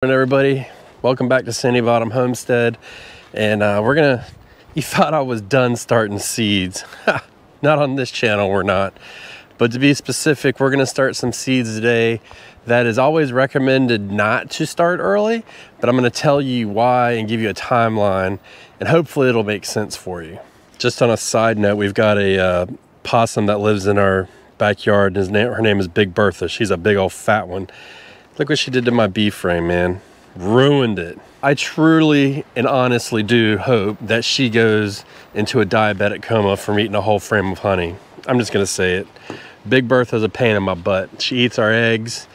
Morning everybody, welcome back to Sandy Bottom Homestead. And you thought I was done starting seeds. Not on this channel, we're not. But to be specific, we're gonna start some seeds today. That is always recommended not to start early, but I'm gonna tell you why and give you a timeline, and hopefully it'll make sense for you. Just on a side note, we've got a possum that lives in our backyard. Her name is Big Bertha. She's a big old fat one. Look what she did to my bee frame, man. Ruined it. I truly and honestly do hope that she goes into a diabetic coma from eating a whole frame of honey. I'm just gonna say it. Big Bertha's a pain in my butt. She eats our eggs,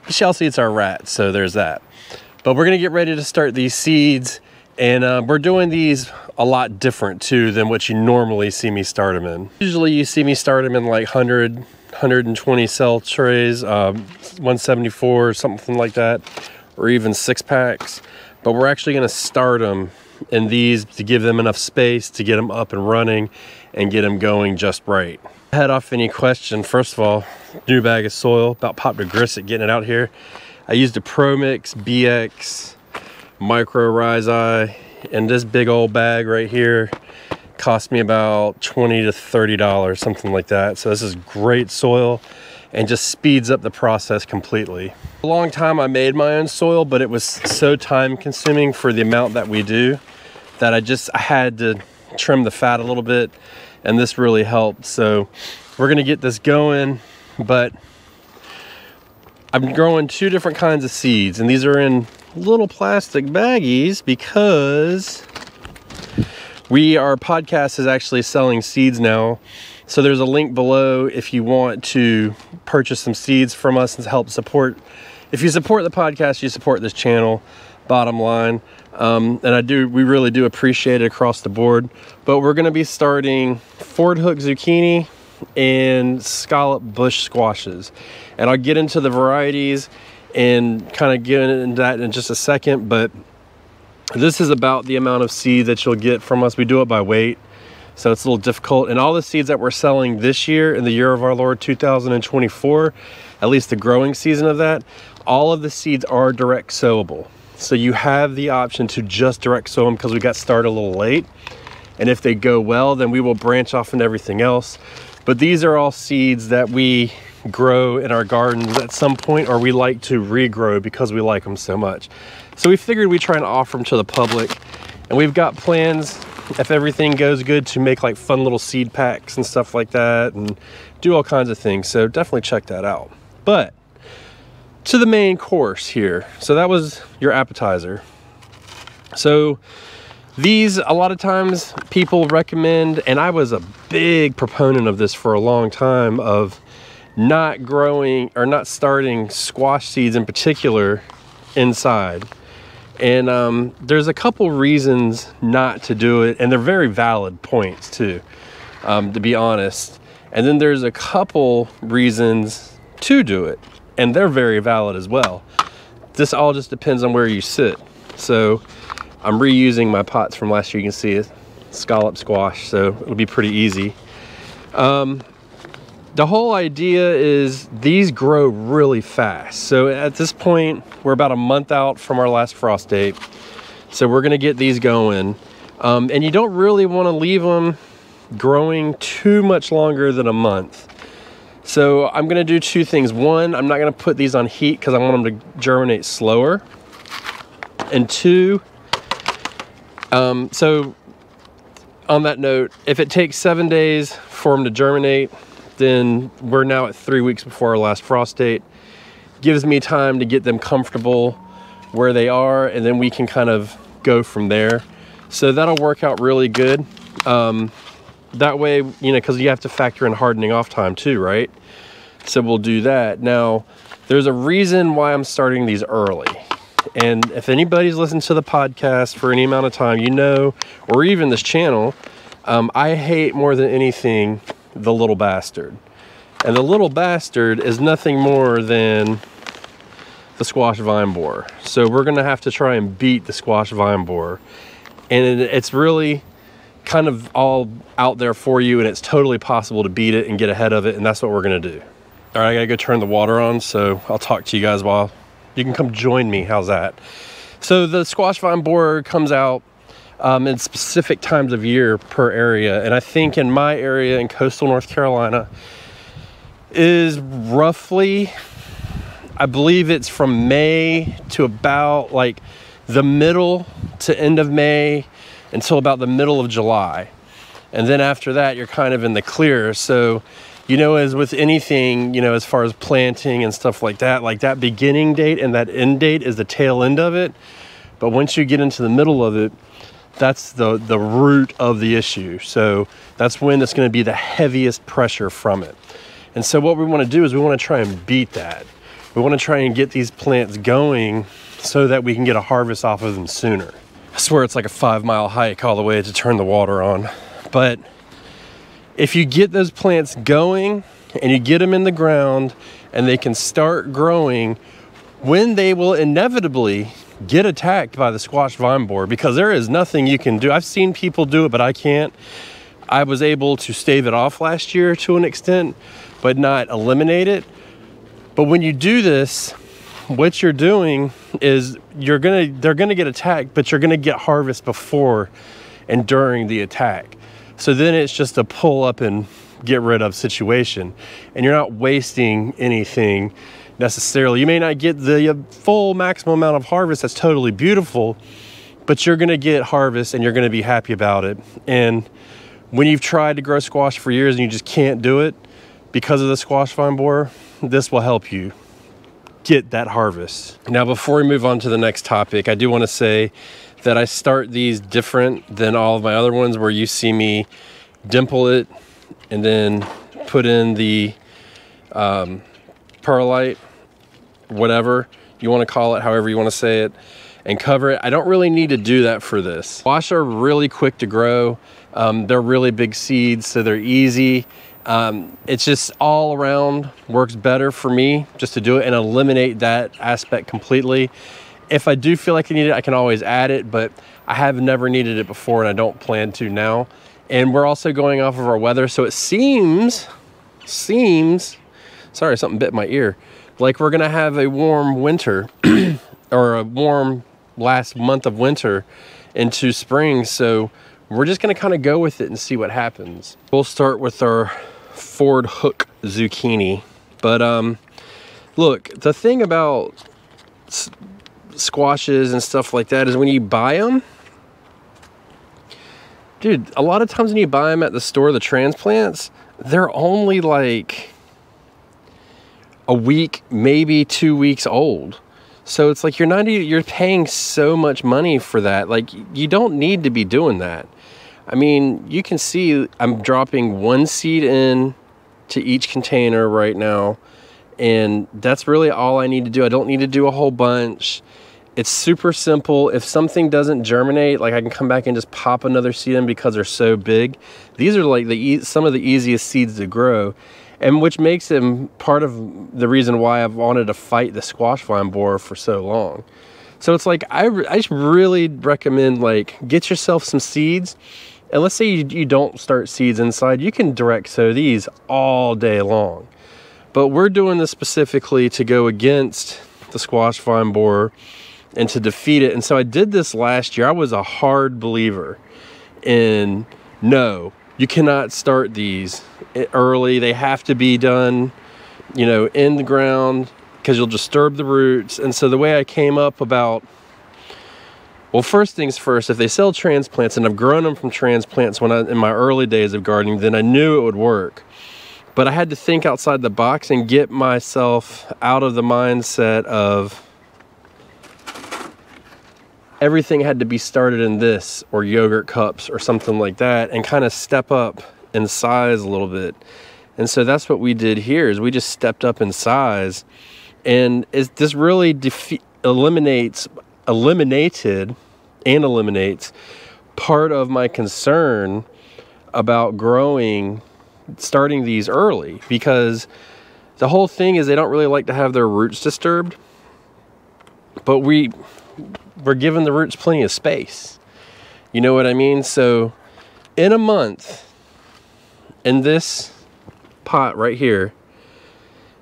but she also eats our rats, so there's that. But we're gonna get ready to start these seeds, and we're doing these a lot different too than what you normally see me start them in. Usually you see me start them in like 120 cell trays, 174, something like that, or even 6-packs. But we're actually going to start them in these to give them enough space to get them up and running and get them going just right. Head off any question. First of all, new bag of soil, about popped a grisset getting it out here. I used a Pro Mix BX Micro Rhizi, and this big old bag right here cost me about $20 to $30, something like that. So this is great soil and just speeds up the process completely. A long time I made my own soil, but it was so time consuming for the amount that we do that I had to trim the fat a little bit, and this really helped. So we're gonna get this going, but I'm growing 2 different kinds of seeds, and these are in little plastic baggies because our podcast is actually selling seeds now. So there's a link below if you want to purchase some seeds from us and help support. If you support the podcast, you support this channel, bottom line. And we really do appreciate it across the board. But we're gonna be starting Ford Hook zucchini and scallop bush squashes. And I'll get into the varieties and kind of get into that in just a second, but this is about the amount of seed that you'll get from us. We do it by weight, so it's a little difficult. And all the seeds that we're selling this year, in the year of our Lord 2024, at least the growing season of that, all of the seeds are direct sowable. So you have the option to just direct sow them because we got started a little late. And if they go well, then we will branch off into everything else. But these are all seeds that we grow in our gardens at some point, or we like to regrow because we like them so much. So we figured we'd try and offer them to the public, and we've got plans, if everything goes good, to make like fun little seed packs and stuff like that and do all kinds of things. So definitely check that out. But to the main course here. So that was your appetizer. So these, a lot of times people recommend, and I was a big proponent of this for a long time, of not growing or not starting squash seeds in particular inside. And there's a couple reasons not to do it, and they're very valid points too, to be honest. And then there's a couple reasons to do it, and they're very valid as well. This all just depends on where you sit. So I'm reusing my pots from last year. You can see it, scallop squash, so it'll be pretty easy. The whole idea is these grow really fast. So at this point, we're about a month out from our last frost date. So we're gonna get these going. And you don't really wanna leave them growing too much longer than a month. So I'm gonna do 2 things. One, I'm not gonna put these on heat because I want them to germinate slower. And 2, so on that note, if it takes 7 days for them to germinate, then we're now at 3 weeks before our last frost date. Gives me time to get them comfortable where they are, and then we can kind of go from there. So that'll work out really good. That way, you know, because you have to factor in hardening off time too, right? So we'll do that. Now, there's a reason why I'm starting these early. And if anybody's listened to the podcast for any amount of time, you know, or even this channel, I hate more than anything the little bastard. And the little bastard is nothing more than the squash vine borer. So we're gonna have to try and beat the squash vine borer. And it's really kind of all out there for you, and it's totally possible to beat it and get ahead of it, and that's what we're gonna do. All right, I gotta go turn the water on, so I'll talk to you guys while You can come join me. How's that? So the squash vine borer comes out in specific times of year per area. And I think in my area in coastal North Carolina is roughly, I believe it's from May to about like the middle to end of May until about the middle of July. And then after that, you're kind of in the clear. So, you know, as with anything, you know, as far as planting and stuff like that beginning date and that end date is the tail end of it. But once you get into the middle of it, that's the root of the issue. So that's when it's going to be the heaviest pressure from it. And so what we want to do is we want to try and beat that. We want to try and get these plants going so that we can get a harvest off of them sooner. I swear it's like a 5-mile hike all the way to turn the water on. But if you get those plants going and you get them in the ground and they can start growing, when they will inevitably get attacked by the squash vine borer, because there is nothing you can do. I've seen people do it, but I can't. I was able to stave it off last year to an extent, but not eliminate it. But when you do this, what you're doing is they're gonna get attacked, but you're gonna get harvest before and during the attack. So then it's just a pull up and get rid of situation, and you're not wasting anything necessarily. You may not get the full maximum amount of harvest. That's totally beautiful, but you're gonna get harvest and you're gonna be happy about it. And when you've tried to grow squash for years and you just can't do it because of the squash vine borer, this will help you get that harvest. Now, before we move on to the next topic, I do want to say that I start these different than all of my other ones, where you see me dimple it and then put in the perlite, whatever you want to call it, however you want to say it, and cover it. I don't really need to do that for this. Squash are really quick to grow. They're really big seeds, so they're easy. It's just all around works better for me just to do it and eliminate that aspect completely. If I do feel like I need it, I can always add it, but I have never needed it before and I don't plan to now. And we're also going off of our weather, so it seems, sorry, something bit my ear, like we're gonna have a warm winter or a warm last month of winter into spring. So we're just gonna kind of go with it and see what happens. We'll start with our Ford Hook zucchini. But look, the thing about squashes and stuff like that is when you buy them, dude, a lot of times when you buy them at the store, the transplants, they're only like a week, maybe 2 weeks old. So it's like you're paying so much money for that. Like, you don't need to be doing that. I mean, you can see I'm dropping 1 seed in to each container right now, and that's really all I need to do. I don't need to do a whole bunch. It's super simple. If something doesn't germinate, like, I can come back and just pop another seed in because they're so big. These are like some of the easiest seeds to grow, and which makes them part of the reason why I've wanted to fight the squash vine borer for so long. So it's like, I just really recommend, like, get yourself some seeds. And let's say you don't start seeds inside, you can direct sow these all day long. But we're doing this specifically to go against the squash vine borer and to defeat it. And so I did this last year. I was a hard believer in, no, you cannot start these early. They have to be done, you know, in the ground, because you'll disturb the roots. And so the way I came up about, well, first things first, if they sell transplants, and I've grown them from transplants in my early days of gardening, then I knew it would work. But I had to think outside the box and get myself out of the mindset of everything had to be started in this or yogurt cups or something like that, and kind of step up in size a little bit. And so that's what we did here, is we just stepped up in size. And this really eliminates part of my concern about starting these early, because the whole thing is they don't really like to have their roots disturbed, but we're giving the roots plenty of space. You know what I mean? So in a month, in this pot right here,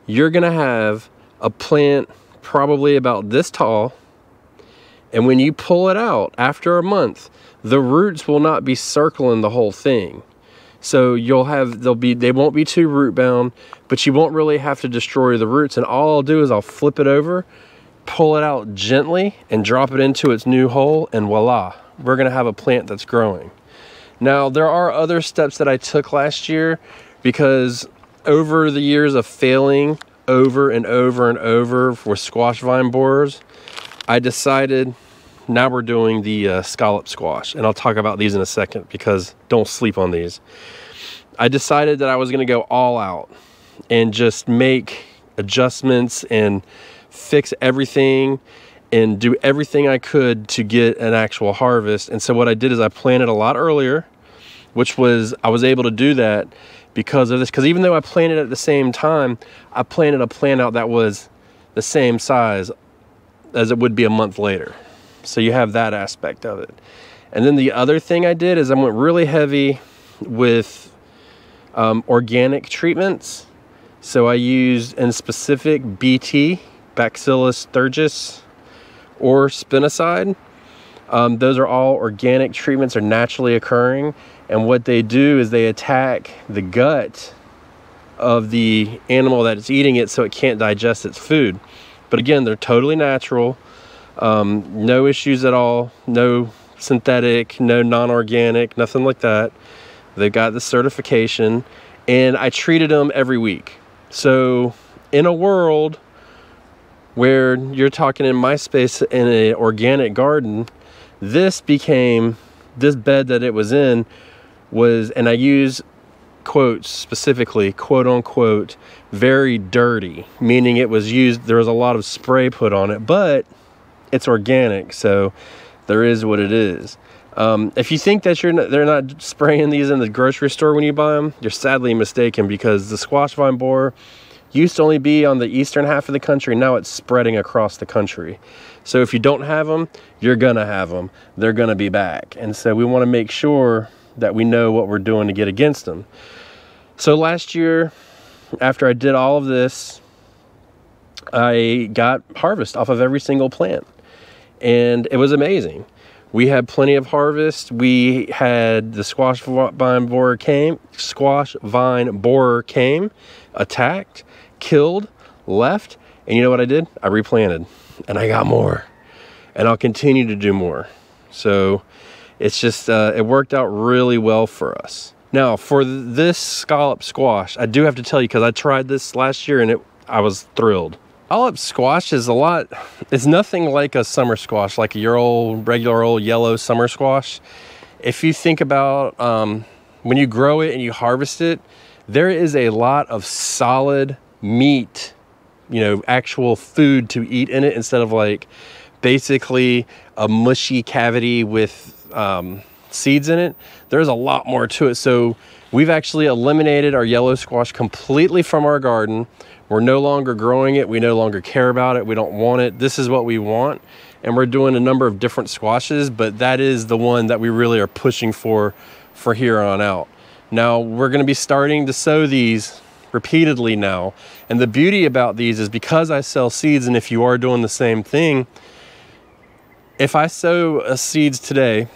you're gonna have a plant probably about this tall. And when you pull it out after a month, the roots will not be circling the whole thing. So you'll have, they won't be too root bound, but you won't really have to destroy the roots. And all I'll do is I'll flip it over, pull it out gently, and drop it into its new hole, and voila, we're gonna have a plant that's growing. Now, there are other steps that I took last year, because over the years of failing over and over and over for squash vine borers, I decided now we're doing the scallop squash, and I'll talk about these in a second because don't sleep on these. I decided that I was going to go all out and just make adjustments and fix everything and do everything I could to get an actual harvest. And so what I did is I planted a lot earlier, which was, I was able to do that because of this, because even though I planted at the same time, I planted a plant out that was the same size as it would be a month later. So you have that aspect of it. And then the other thing I did is I went really heavy with organic treatments. So I used, in specific, BT, Bacillus thuringiensis, or spinoside. Those are all organic treatments, are naturally occurring. And what they do is they attack the gut of the animal that is eating it so it can't digest its food. But again, they're totally natural. No issues at all, no synthetic, no non-organic, nothing like that. They've got the certification, and I treated them every week. So in a world where you're talking in my space in an organic garden, this became, this bed that it was in was, and I use quotes specifically, quote unquote, very dirty, meaning it was used, there was a lot of spray put on it, but it's organic, so there is what it is. If you think that they're not spraying these in the grocery store when you buy them, you're sadly mistaken, because the squash vine borer used to only be on the eastern half of the country. Now it's spreading across the country. So if you don't have them, you're gonna have them. They're gonna be back. And so we wanna make sure that we know what we're doing to get against them. So last year, after I did all of this, I got harvest off of every single plant. And it was amazing. We had plenty of harvest. We had the squash vine borer came, attacked, killed, left, and you know what I did? I replanted, and I got more, and I'll continue to do more. So it's just, it worked out really well for us. Now, for this scallop squash, I do have to tell you, because I tried this last year, and I was thrilled. Scallop squash is it's nothing like a summer squash, like your regular old yellow summer squash. If you think about when you grow it and you harvest it, there is a lot of solid meat, you know, actual food to eat in it, instead of like basically a mushy cavity with seeds in it. There's a lot more to it. So we've actually eliminated our yellow squash completely from our garden. We're no longer growing it. We no longer care about it. We don't want it. This is what we want. And we're doing a number of different squashes, but that is the one that we really are pushing for here on out. Now, we're going to be starting to sow these repeatedly now. And the beauty about these is, because I sell seeds, and if you are doing the same thing, if I sow seeds today,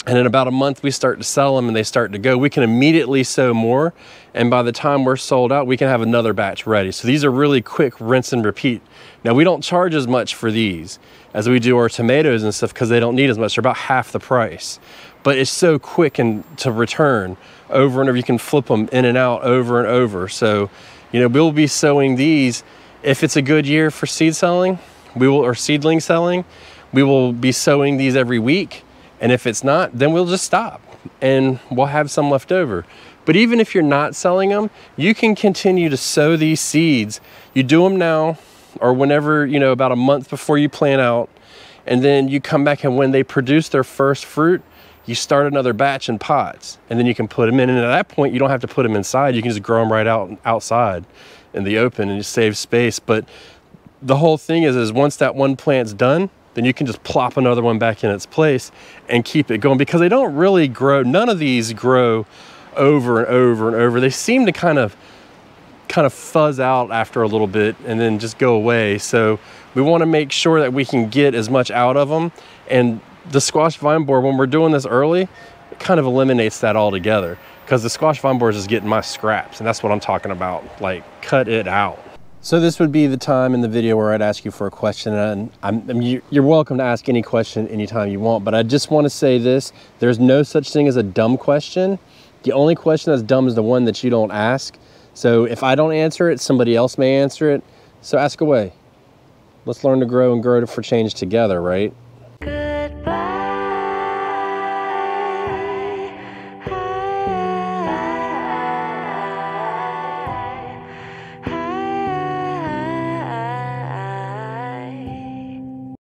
and in about a month we start to sell them and they start to go, we can immediately sow more. And by the time we're sold out, we can have another batch ready. So these are really quick rinse and repeat. Now, we don't charge as much for these as we do our tomatoes and stuff, because they don't need as much. They're about half the price. But it's so quick and to return over and over. You can flip them in and out over and over. So, you know, we'll be sowing these. If it's a good year for seed selling, or seedling selling, we will be sowing these every week. And if it's not, then we'll just stop and we'll have some left over. But even if you're not selling them, you can continue to sow these seeds. You do them now, or whenever, you know, about a month before you plant out, and then you come back, and when they produce their first fruit, you start another batch in pots, and then you can put them in. And at that point, you don't have to put them inside. You can just grow them right outside in the open, and you save space. But the whole thing is once that one plant's done, then you can just plop another one back in its place and keep it going, because they don't really grow. None of these grow over and over and over. They seem to kind of kind of fuzz out after a little bit and then just go away. So we want to make sure that we can get as much out of them. And the squash vine borer, when we're doing this early, it kind of eliminates that altogether, because the squash vine borer is just getting my scraps, and that's what I'm talking about. Like, cut it out. So this would be the time in the video where I'd ask you for a question, and you're welcome to ask any question anytime you want, but I just want to say this: there's no such thing as a dumb question. The only question that's dumb is the one that you don't ask. So if I don't answer it, somebody else may answer it. So ask away. Let's learn to grow and grow for change together, right?